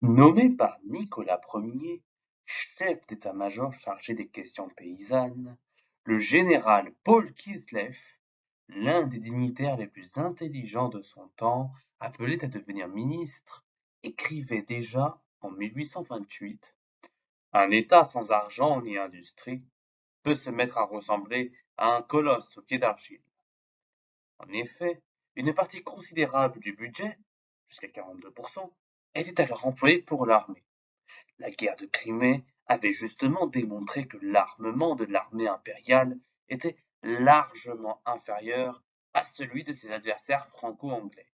Nommé par Nicolas Ier, chef d'état-major chargé des questions paysannes, le général Paul Kislev, l'un des dignitaires les plus intelligents de son temps, appelé à devenir ministre, écrivait déjà en 1828: un État sans argent ni industrie peut se mettre à ressembler à un colosse au pied d'argile. En effet, une partie considérable du budget, jusqu'à 42%, était alors employée pour l'armée. La guerre de Crimée avait justement démontré que l'armement de l'armée impériale était largement inférieur à celui de ses adversaires franco-anglais.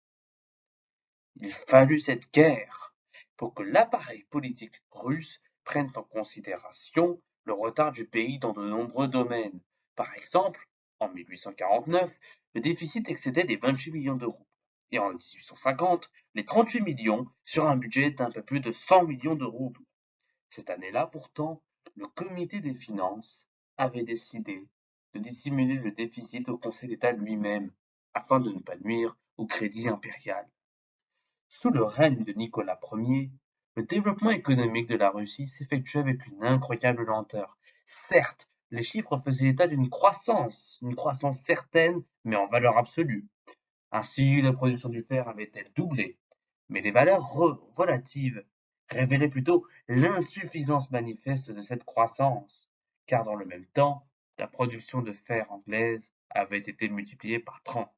Il fallut cette guerre pour que l'appareil politique russe prenne en considération le retard du pays dans de nombreux domaines. Par exemple, en 1849, le déficit excédait les 28 millions d'euros et en 1850, les 38 millions sur un budget d'un peu plus de 100 millions de roubles. Cette année-là, pourtant, le comité des finances avait décidé de dissimuler le déficit au Conseil d'État lui-même, afin de ne pas nuire au crédit impérial. Sous le règne de Nicolas Ier, le développement économique de la Russie s'effectuait avec une incroyable lenteur. Certes, les chiffres faisaient état d'une croissance certaine, mais en valeur absolue. Ainsi, la production du fer avait-elle doublé, mais les valeurs relatives révélaient plutôt l'insuffisance manifeste de cette croissance, car dans le même temps, la production de fer anglaise avait été multipliée par 30.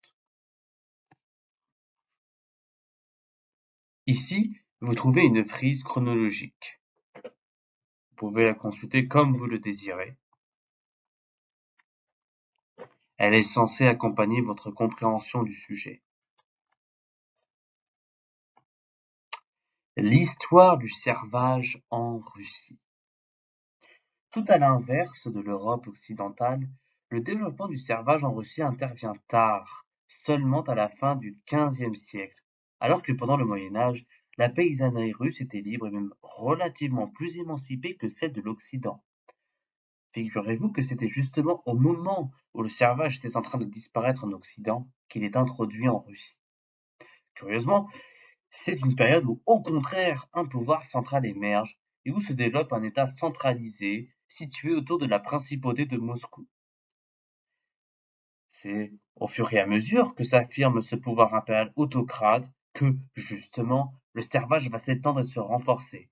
Ici, vous trouvez une frise chronologique. Vous pouvez la consulter comme vous le désirez. Elle est censée accompagner votre compréhension du sujet. L'histoire du servage en Russie. Tout à l'inverse de l'Europe occidentale, le développement du servage en Russie intervient tard, seulement à la fin du XVe siècle, alors que pendant le Moyen Âge, la paysannerie russe était libre et même relativement plus émancipée que celle de l'Occident. Figurez-vous que c'était justement au moment où le servage était en train de disparaître en Occident qu'il est introduit en Russie. Curieusement, c'est une période où, au contraire, un pouvoir central émerge et où se développe un État centralisé situé autour de la principauté de Moscou. C'est au fur et à mesure que s'affirme ce pouvoir impérial autocrate que, justement, le servage va s'étendre et se renforcer.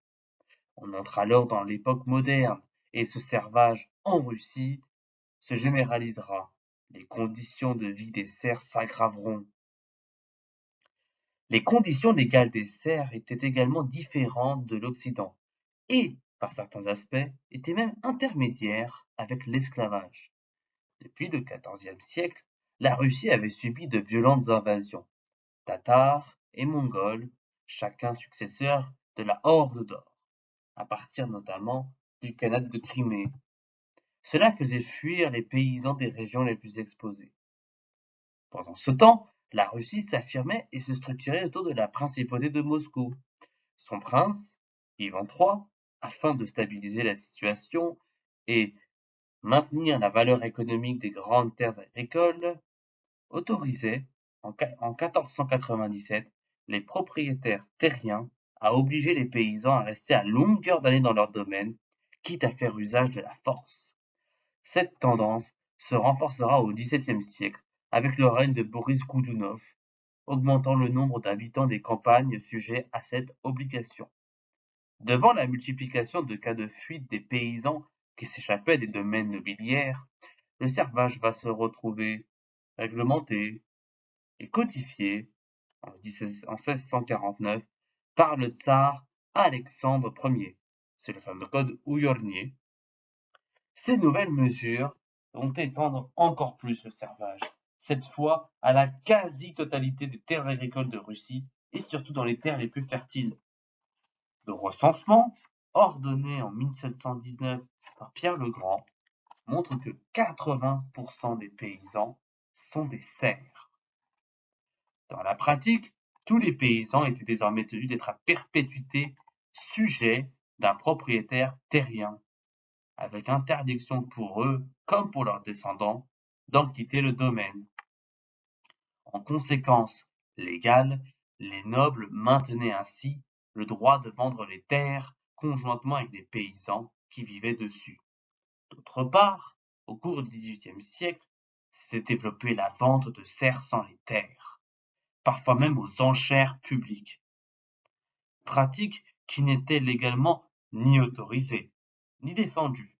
On entre alors dans l'époque moderne et ce servage en Russie se généralisera. Les conditions de vie des serfs s'aggraveront. Les conditions légales des serfs étaient également différentes de l'Occident et, par certains aspects, étaient même intermédiaires avec l'esclavage. Depuis le XIVe siècle, la Russie avait subi de violentes invasions, tatars et mongols, chacun successeur de la Horde d'Or, à partir notamment du Khanat de Crimée. Cela faisait fuir les paysans des régions les plus exposées. Pendant ce temps, la Russie s'affirmait et se structurait autour de la principauté de Moscou. Son prince, Ivan III, afin de stabiliser la situation et maintenir la valeur économique des grandes terres agricoles, autorisait, en 1497, les propriétaires terriens à obliger les paysans à rester à longueur d'année dans leur domaine, quitte à faire usage de la force. Cette tendance se renforcera au XVIIe siècle avec le règne de Boris Goudounov, augmentant le nombre d'habitants des campagnes sujets à cette obligation. Devant la multiplication de cas de fuite des paysans qui s'échappaient des domaines nobiliaires, le servage va se retrouver réglementé et codifié en 1649 par le tsar Alexandre Ier. C'est le fameux code Ouyurnier. Ces nouvelles mesures vont étendre encore plus le servage, cette fois à la quasi-totalité des terres agricoles de Russie et surtout dans les terres les plus fertiles. Le recensement, ordonné en 1719 par Pierre le Grand, montre que 80% des paysans sont des serfs. Dans la pratique, tous les paysans étaient désormais tenus d'être à perpétuité sujets d'un propriétaire terrien, avec interdiction pour eux, comme pour leurs descendants, d'en quitter le domaine. En conséquence légale, les nobles maintenaient ainsi le droit de vendre les terres conjointement avec les paysans qui vivaient dessus. D'autre part, au cours du XVIIIe siècle, s'était développée la vente de serfs sans les terres, parfois même aux enchères publiques, pratique qui n'était légalement ni autorisée, ni défendue.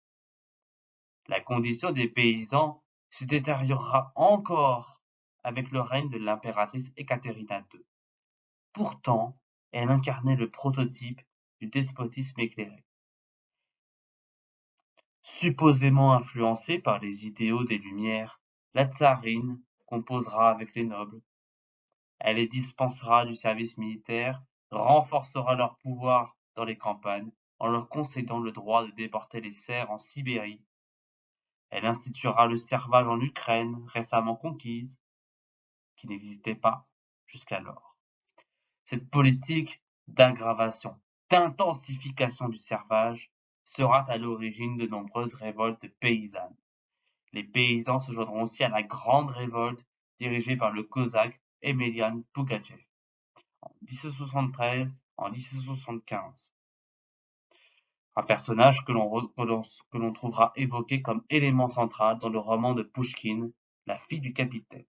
La condition des paysans se détériorera encore avec le règne de l'impératrice Ekaterina II. Pourtant, elle incarnait le prototype du despotisme éclairé. Supposément influencée par les idéaux des Lumières, la tsarine composera avec les nobles. Elle les dispensera du service militaire, renforcera leur pouvoir dans les campagnes en leur concédant le droit de déporter les serfs en Sibérie. Elle instituera le servage en Ukraine, récemment conquise, qui n'existait pas jusqu'alors. Cette politique d'aggravation, d'intensification du servage sera à l'origine de nombreuses révoltes paysannes. Les paysans se joindront aussi à la grande révolte dirigée par le cosaque Emelian Pougatchev en 1773, en 1775. Un personnage que l'on trouvera évoqué comme élément central dans le roman de Pouchkine, La fille du capitaine.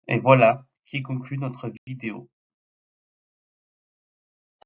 Et voilà qui conclut notre vidéo.